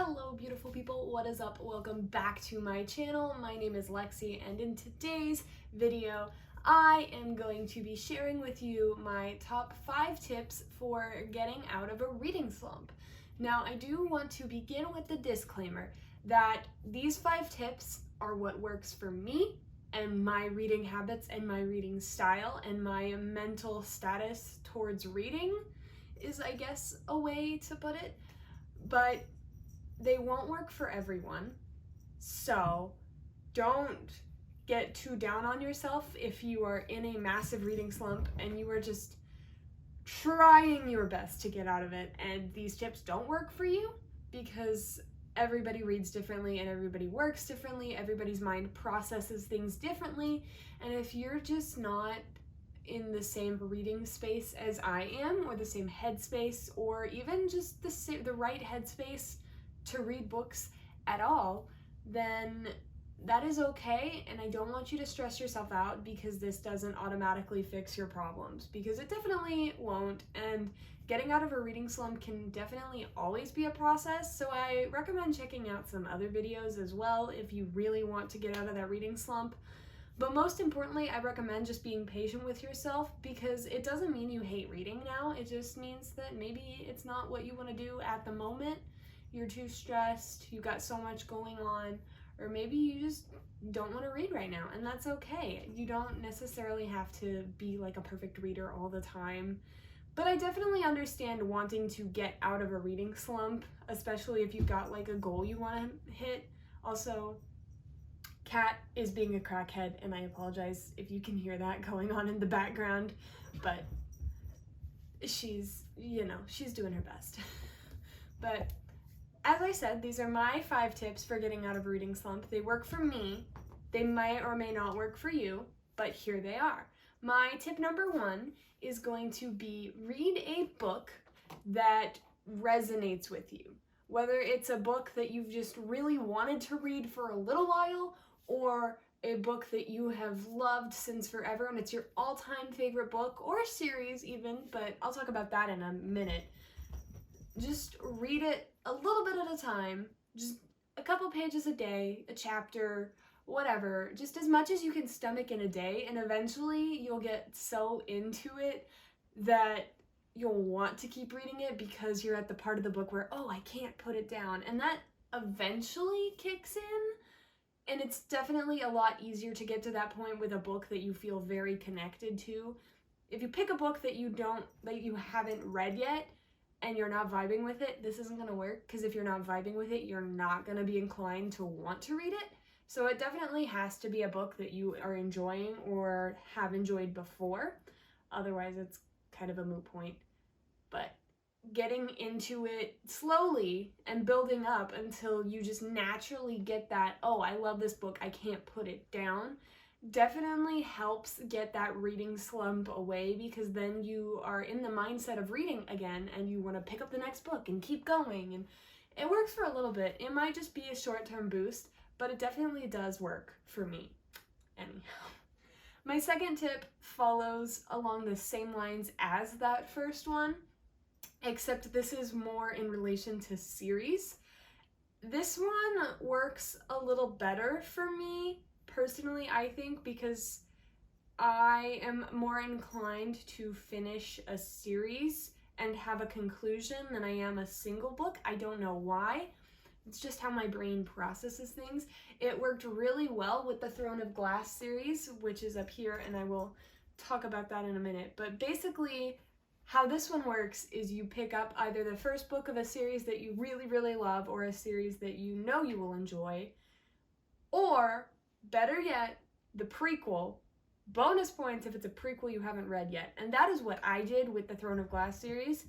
Hello beautiful people, what is up? Welcome back to my channel. My name is Lexi and in today's video I am going to be sharing with you my top 5 tips for getting out of a reading slump. Now I do want to begin with the disclaimer that these 5 tips are what works for me and my reading habits and my reading style and my mental status towards reading is, I guess, a way to put it, but they won't work for everyone, so don't get too down on yourself if you are in a massive reading slump and you are just trying your best to get out of it and these tips don't work for you, because everybody reads differently and everybody works differently, everybody's mind processes things differently, and if you're just not in the same reading space as I am, or the same headspace, or even just the right headspace to read books at all, then that is okay, and I don't want you to stress yourself out because this doesn't automatically fix your problems, because it definitely won't, and getting out of a reading slump can definitely always be a process, so I recommend checking out some other videos as well if you really want to get out of that reading slump. But most importantly, I recommend just being patient with yourself, because it doesn't mean you hate reading now, it just means that maybe it's not what you want to do at the moment. You're too stressed, you got so much going on, or maybe you just don't want to read right now, and that's okay. You don't necessarily have to be like a perfect reader all the time, but I definitely understand wanting to get out of a reading slump, especially if you've got like a goal you want to hit. Also, Kat is being a crackhead, and I apologize if you can hear that going on in the background, but she's doing her best. But as I said, these are my 5 tips for getting out of a reading slump. They work for me. They might or may not work for you, but here they are. My tip number 1 is going to be read a book that resonates with you. Whether it's a book that you've just really wanted to read for a little while, or a book that you have loved since forever and it's your all-time favorite book, or series even, but I'll talk about that in a minute. Just read it a little bit at a time, just a couple pages a day, a chapter, whatever, just as much as you can stomach in a day, and eventually you'll get so into it that you'll want to keep reading it because you're at the part of the book where, oh, I can't put it down, and that eventually kicks in, and it's definitely a lot easier to get to that point with a book that you feel very connected to. If you pick a book that you haven't read yet, and you're not vibing with it, this isn't going to work, because if you're not vibing with it, you're not going to be inclined to want to read it. So it definitely has to be a book that you are enjoying or have enjoyed before. Otherwise, it's kind of a moot point. But getting into it slowly and building up until you just naturally get that, oh, I love this book, I can't put it down, definitely helps get that reading slump away, because then you are in the mindset of reading again and you want to pick up the next book and keep going, and it works for a little bit. It might just be a short-term boost, but it definitely does work for me. Anyhow, my second tip follows along the same lines as that first one, except this is more in relation to series. This one works a little better for me personally, I think, because I am more inclined to finish a series and have a conclusion than I am a single book. I don't know why. It's just how my brain processes things. It worked really well with the Throne of Glass series, which is up here, and I will talk about that in a minute. But basically, how this one works is you pick up either the first book of a series that you really, really love, or a series that you know you will enjoy, or better yet, the prequel. Bonus points if it's a prequel you haven't read yet. And that is what I did with the Throne of Glass series.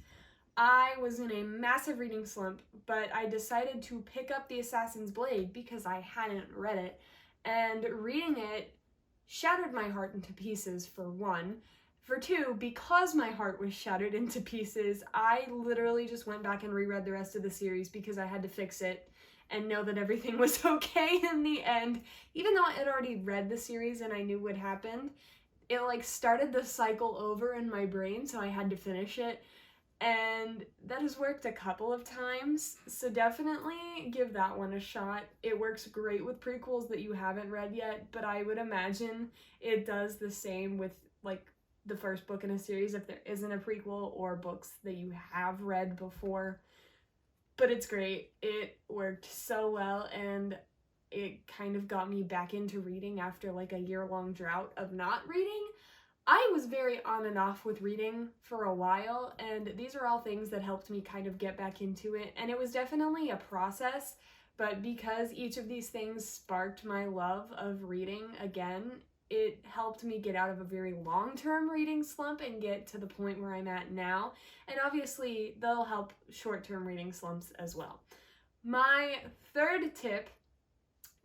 I was in a massive reading slump, but I decided to pick up The Assassin's Blade because I hadn't read it. And reading it shattered my heart into pieces, for one. For two, because my heart was shattered into pieces, I literally just went back and reread the rest of the series because I had to fix it and know that everything was okay in the end. Even though I had already read the series and I knew what happened, it like started the cycle over in my brain, so I had to finish it. and that has worked a couple of times, so definitely give that one a shot. It works great with prequels that you haven't read yet, but I would imagine it does the same with like the first book in a series if there isn't a prequel or books that you have read before. But it's great. It worked so well, and it kind of got me back into reading after like a year-long drought of not reading. I was very on and off with reading for a while, and these are all things that helped me kind of get back into it, and it was definitely a process, but because each of these things sparked my love of reading again, it helped me get out of a very long-term reading slump and get to the point where I'm at now, and obviously they'll help short-term reading slumps as well. My third tip,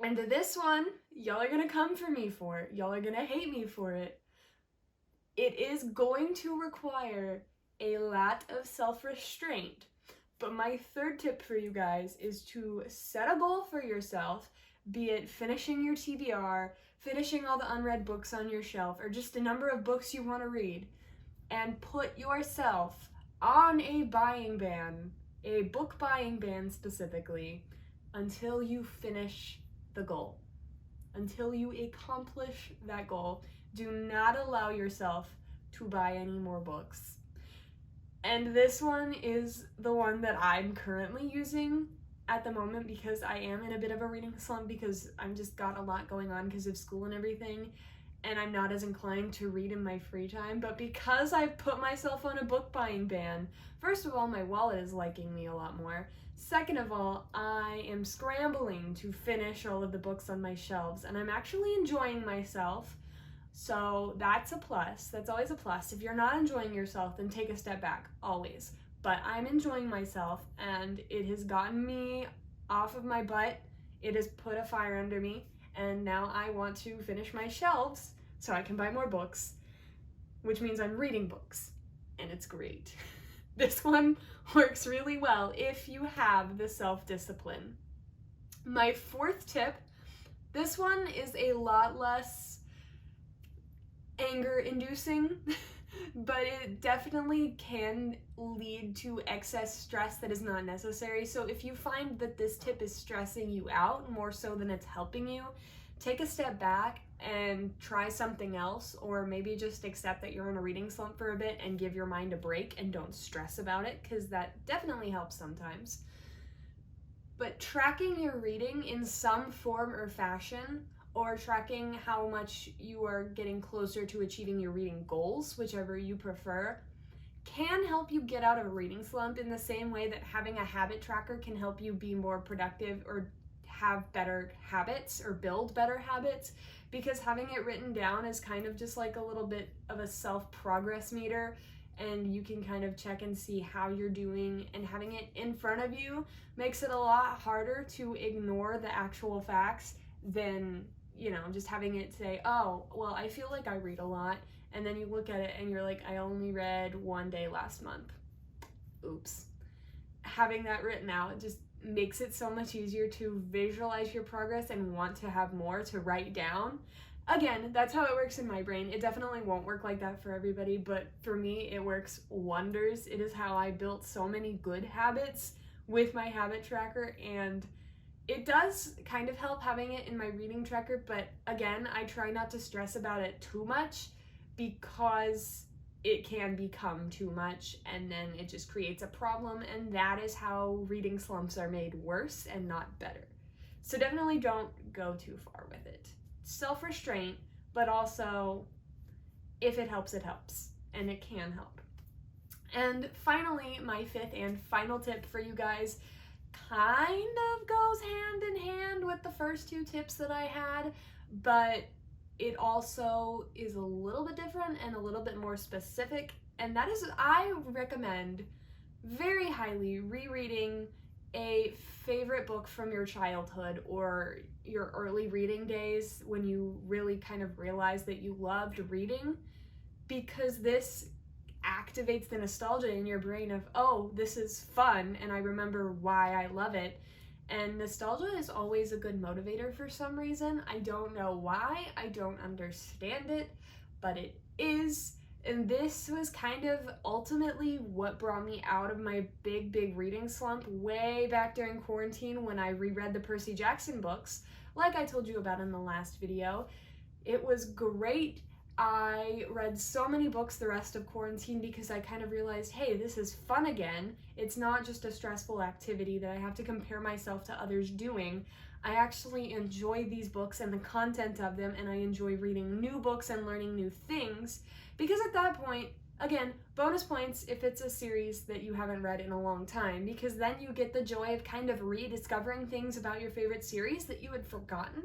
and this one, y'all are gonna come for me for it, y'all are gonna hate me for it. It is going to require a lot of self-restraint, but my third tip for you guys is to set a goal for yourself, be it finishing your TBR, finishing all the unread books on your shelf, or just a number of books you want to read, and put yourself on a buying ban, a book buying ban specifically, until you finish the goal, until you accomplish that goal. Do not allow yourself to buy any more books. And this one is the one that I'm currently using at the moment because I am in a bit of a reading slump because I've just got a lot going on because of school and everything, and I'm not as inclined to read in my free time. But because I've put myself on a book buying ban, first of all, my wallet is liking me a lot more. Second of all, I am scrambling to finish all of the books on my shelves, and I'm actually enjoying myself. So that's a plus. That's always a plus. If you're not enjoying yourself, then take a step back, always. But I'm enjoying myself, and it has gotten me off of my butt. It has put a fire under me, and now I want to finish my shelves so I can buy more books, which means I'm reading books, and it's great. This one works really well if you have the self-discipline. My fourth tip, this one is a lot less anger-inducing, but it definitely can lead to excess stress that is not necessary. So if you find that this tip is stressing you out more so than it's helping you, take a step back and try something else, or maybe just accept that you're in a reading slump for a bit and give your mind a break and don't stress about it, because that definitely helps sometimes. But tracking your reading in some form or fashion, or tracking how much you are getting closer to achieving your reading goals, whichever you prefer, can help you get out of a reading slump in the same way that having a habit tracker can help you be more productive or have better habits or build better habits, because having it written down is kind of just like a little bit of a self-progress meter, and you can kind of check and see how you're doing, and having it in front of you makes it a lot harder to ignore the actual facts than, you know, just having it say, oh, well, I feel like I read a lot, and then you look at it and you're like, I only read one day last month. Oops. Having that written out just makes it so much easier to visualize your progress and want to have more to write down. Again, that's how it works in my brain. It definitely won't work like that for everybody, but for me, it works wonders. It is how I built so many good habits with my habit tracker, and it does kind of help having it in my reading tracker, but again, I try not to stress about it too much because it can become too much and then it just creates a problem, and that is how reading slumps are made worse and not better. So definitely don't go too far with it. Self-restraint, but also if it helps, it helps, and it can help. And finally, my fifth and final tip for you guys kind of goes hand in hand with the first two tips that I had, but it also is a little bit different and a little bit more specific, and that is I recommend very highly rereading a favorite book from your childhood or your early reading days when you really kind of realized that you loved reading, because this activates the nostalgia in your brain of, oh, this is fun and I remember why I love it. And nostalgia is always a good motivator for some reason. I don't know why, I don't understand it, but it is. And this was kind of ultimately what brought me out of my big reading slump way back during quarantine when I reread the Percy Jackson books, like I told you about in the last video. It was great. I read so many books the rest of quarantine because I kind of realized, hey, this is fun again. It's not just a stressful activity that I have to compare myself to others doing. I actually enjoy these books and the content of them, and I enjoy reading new books and learning new things, because at that point, again, bonus points if it's a series that you haven't read in a long time, because then you get the joy of kind of rediscovering things about your favorite series that you had forgotten.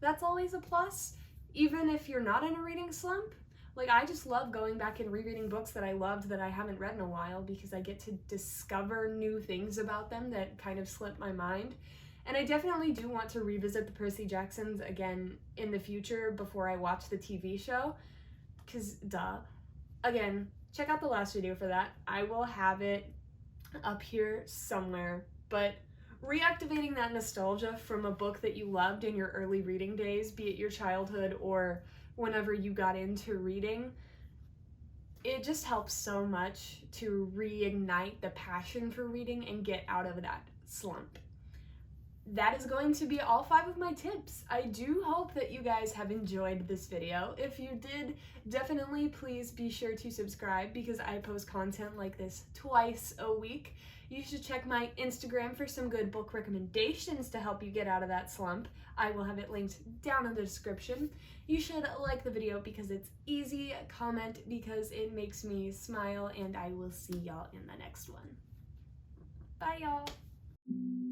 That's always a plus, even if you're not in a reading slump. Like, I just love going back and rereading books that I loved that I haven't read in a while, because I get to discover new things about them that kind of slipped my mind. And I definitely do want to revisit the Percy Jacksons again in the future before I watch the TV show, because duh. Again, check out the last video for that. I will have it up here somewhere, but reactivating that nostalgia from a book that you loved in your early reading days, be it your childhood or whenever you got into reading, it just helps so much to reignite the passion for reading and get out of that slump. That is going to be all 5 of my tips. I do hope that you guys have enjoyed this video. If you did, definitely please be sure to subscribe, because I post content like this twice a week. You should check my Instagram for some good book recommendations to help you get out of that slump. I will have it linked down in the description. You should like the video because it's easy, comment because it makes me smile, and I will see y'all in the next one. Bye, y'all.